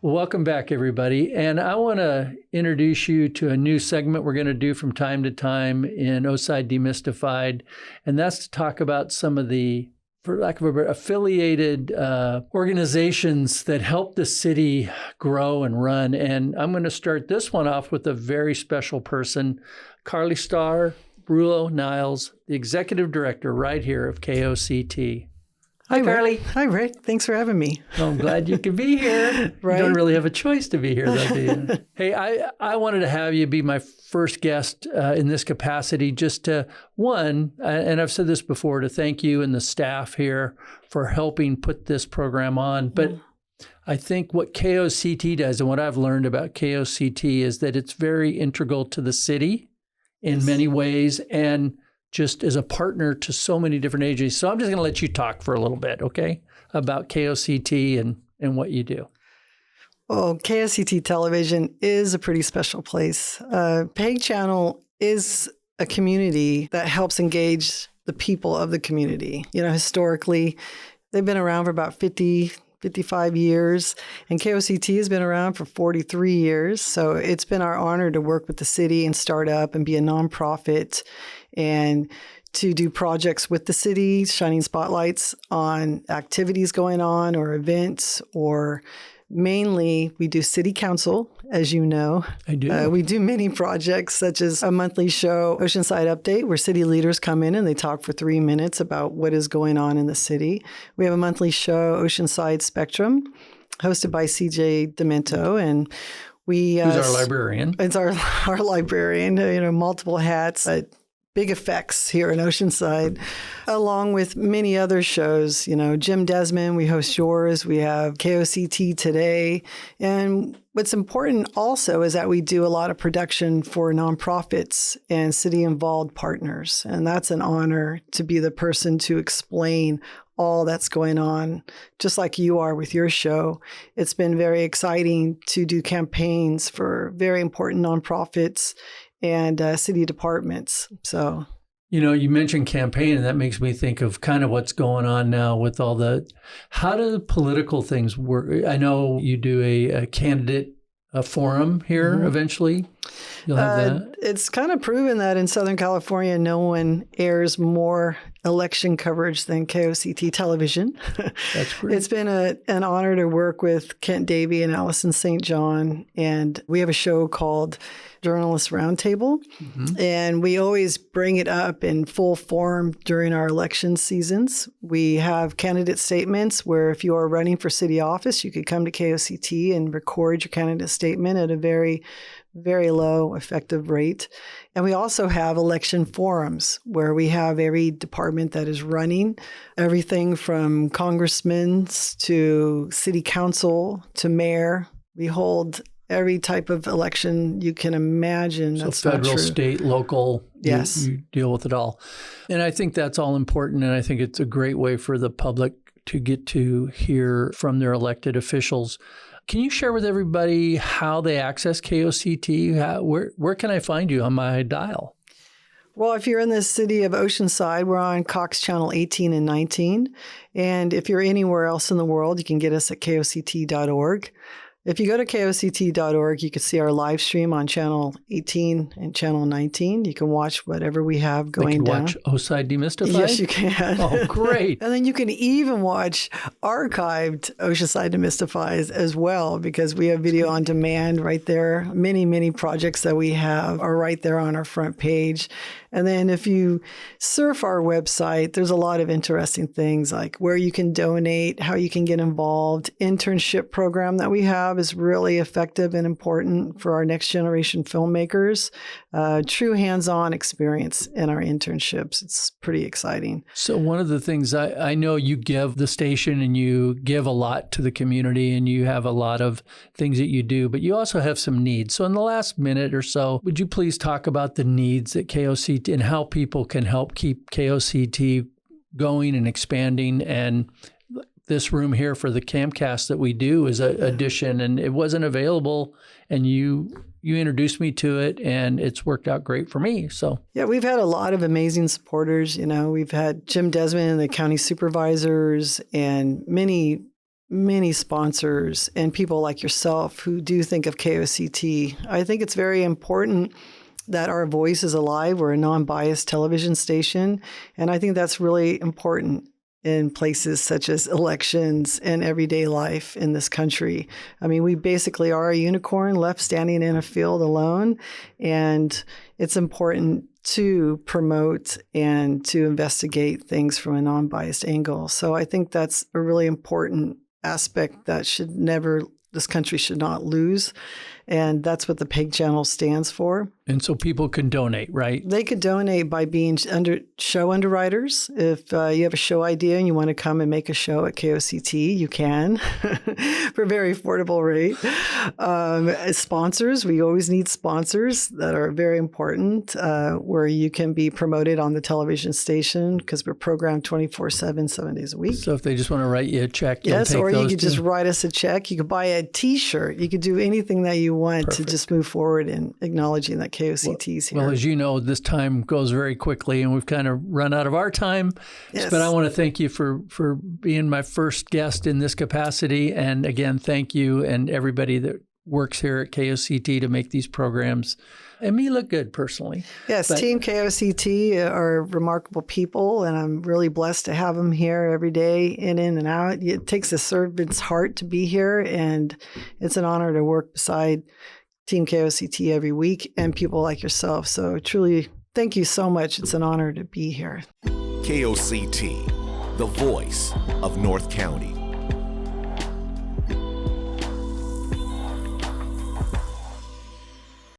Well, welcome back, everybody. And I want to introduce you to a new segment we're going to do from time to time in OSI Demystified. And that's to talk about some of the, for lack of a better, affiliated organizations that help the city grow and run. And I'm going to start this one off with a very special person, Carly Starr, Brullo, Niles, the executive director right here of KOCT. Hi, Carly. Hi, Rick. Thanks for having me. Well, I'm glad you could be here. Right? You don't really have a choice to be here, though, do you? Hey, I wanted to have you be my first guest in this capacity, just to, one, and I've said this before, to thank you and the staff here for helping put this program on. But I think what KOCT does, and what I've learned about KOCT, is that it's very integral to the city in many ways, and just as a partner to so many different agencies. So I'm just going to let you talk for a little bit, okay, about KOCT and what you do. Well, KOCT Television is a pretty special place. PEG Channel is a community that helps engage the people of the community. You know, historically, they've been around for about 55 years, and KOCT has been around for 43 years. So it's been our honor to work with the city and start up and be a nonprofit and to do projects with the city, shining spotlights on activities going on or events, or mainly we do city council, as you know. I do. We do many projects such as a monthly show, Oceanside Update, where city leaders come in and they talk for 3 minutes about what is going on in the city. We have a monthly show, Oceanside Spectrum, hosted by CJ Demento, and who's our librarian. It's our librarian, multiple hats. Big effects here in Oceanside, along with many other shows. Jim Desmond, we host yours. We have KOCT Today. And what's important also is that we do a lot of production for nonprofits and city-involved partners. And that's an honor to be the person to explain all that's going on, just like you are with your show. It's been very exciting to do campaigns for very important nonprofits and city departments. So, you mentioned campaign, and that makes me think of kind of what's going on now with all how do the political things work? I know you do a candidate forum here eventually. You'll have that. It's kind of proven that in Southern California, no one airs more election coverage than KOCT Television. That's great. It's been an honor to work with Kent Davey and Allison St. John. And we have a show called Journalist Roundtable. And we always bring it up in full form during our election seasons. We have candidate statements where if you are running for city office, you could come to KOCT and record your candidate statement at a very, very low effective rate. And we also have election forums where we have every department that is running, everything from congressmen to city council to mayor. We hold every type of election you can imagine. So that's federal, state, local, yes, you deal with it all. And I think that's all important. And I think it's a great way for the public to get to hear from their elected officials. Can you share with everybody how they access KOCT? Where can I find you on my dial? Well, if you're in the city of Oceanside, we're on Cox Channel 18 and 19. And if you're anywhere else in the world, you can get us at koct.org. If you go to koct.org, you can see our live stream on Channel 18 and Channel 19. You can watch whatever we have going down. Watch OSI Demystified? Yes, you can. Oh, great. And then you can even watch archived Oceanside Demystified as well, because we have video on demand right there. Many, many projects that we have are right there on our front page. And then if you surf our website, there's a lot of interesting things like where you can donate, how you can get involved. Internship program that we have is really effective and important for our next generation filmmakers. True hands-on experience in our internships. It's pretty exciting. So one of the things I know you give the station, and you give a lot to the community, and you have a lot of things that you do, but you also have some needs. So in the last minute or so, would you please talk about the needs at KOCT and how people can help keep KOCT going and expanding? And this room here for the Camcast that we do is an addition, and it wasn't available, and you introduced me to it, and it's worked out great for me. So yeah, we've had a lot of amazing supporters. We've had Jim Desmond and the county supervisors and many many sponsors and people like yourself who do think of KOCT. I think it's very important that our voice is alive. We're a non-biased television station, and I think that's really important in places such as elections and everyday life in this country. I mean, we basically are a unicorn left standing in a field alone, and it's important to promote and to investigate things from a non-biased angle. So I think that's a really important aspect that this country should not lose. And that's what the PEG channel stands for. And so people can donate, right? They could donate by being show underwriters. If you have a show idea and you want to come and make a show at KOCT, you can for a very affordable rate. As sponsors, we always need sponsors that are very important, where you can be promoted on the television station because we're programmed 24/7, 7 days a week. So if they just want to write you a check, yes, or you could just write us a check. You could buy a T-shirt. You could do anything that you want Perfect. to just move forward in acknowledging that KOCT is here. Well, as you know, this time goes very quickly, and we've kind of run out of our time. Yes. But I want to thank you for being my first guest in this capacity. And again, thank you and everybody that works here at KOCT to make these programs and me look good personally. Yes, Team KOCT are remarkable people, and I'm really blessed to have them here every day, in and out. It takes a servant's heart to be here, and it's an honor to work beside Team KOCT every week and people like yourself. So truly, thank you so much. It's an honor to be here. KOCT, the voice of North County.